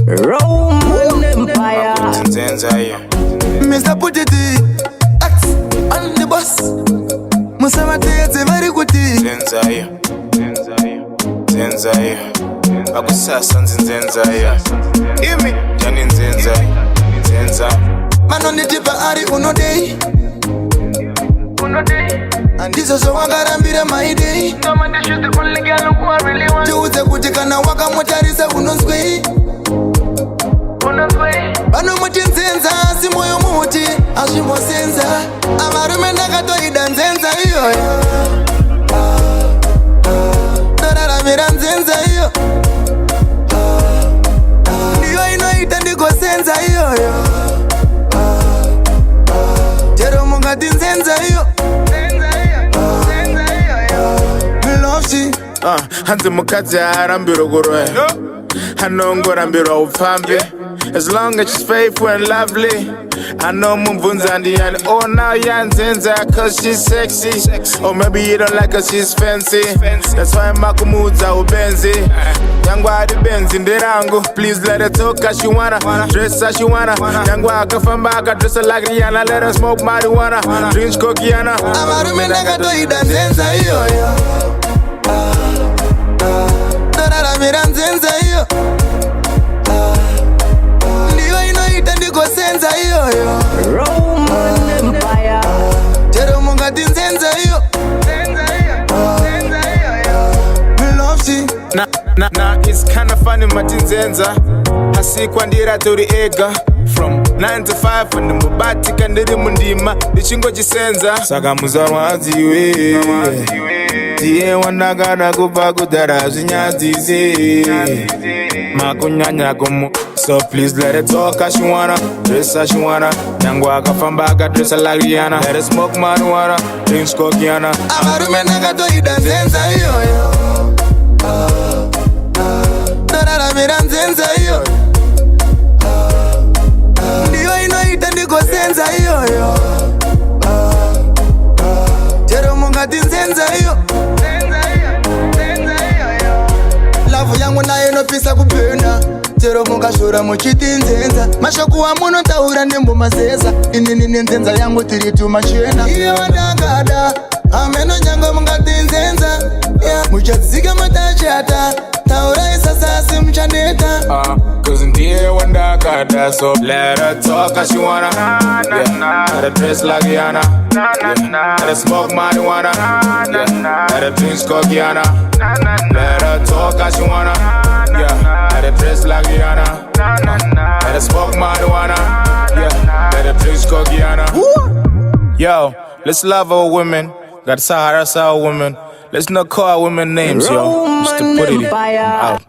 Roman Empire. Mr. Putiti, X on the bus. Musamatete very good. Zenzaya, akusasa nzenzaya. Imi, jani nzenza. Man on the tip ari uno day. And this is so wangarambira my day. Tuuze kutikana waka mutarisa unonswe. Bano muti nzenza si moyo muti ashimo senza. Amarume nakatoida nzenza iyo. Mira nzenza iyo. Ndiyo inoita ndiko senza iyo. Jero mungati nzenza iyo. Me love she. Hanze mukadzi arambiro kuroya. Hanongorambirwa upfambi. As long as she's faithful and lovely. I know Mumvunza and oh now Yanzenza cause she's sexy. Or maybe you don't like her, she's fancy. That's why Makumuza ubenzi. Yangwa the Benz in the rango. Please let her talk as she wanna. Dress as she wanna. Yangwa Kafambaka dress her like Rihanna. Let her smoke marijuana. Drink Kokiana. Amarumena katoida nzenza iyo. Dora mira nzenza iyo. Senza iyo. Roman Empire. Jero mungati nzenza iyo. Me love she. Nah, it's kinda funny matinzenza. Hasikwa ndira tori ega. From 9 to 5 when mubati kandiri mundima ndichingo chisenza. Saka muzarwa aziwe. Tiye wanagana kupa kudara zinyazize. Makunyanya kumu. So please let her talk as she wanna, dress as she wanna. Yangwa Kafambaka dress her like Rihanna. Let her smoke marijuana, drink Kokiana. Amarume nakatoida nzenza iyo. Dora mira nzenza iyo. Ndiyo inoita ndiko senza iyo. Jero mungati nzenza iyo. Lavu yangu nayo inopisa kupenda. Jero mungashura muchiti nzenza. Mashoku wa muno taura ndembo masesa. Inini nzenza yangu tiritu machena. Iyo wadagada ameno nyango mungati nzenza. Muchazika matachata. Taura isasa simchaneta. Cause ndiye wandagada. So let her talk as she wanna. Yeah. Let her dress like Rihanna. Yeah. Let her smoke marijuana. Yeah. Let her drink Kokiana. Let her talk as she wanna. Yeah. Let her dress like Rihanna. Let her smoke marijuana. Yeah. Let her drink Kokiana. Yo, let's love our women. Got Sahara women. Let's not call our women names, yo. Just to put it out.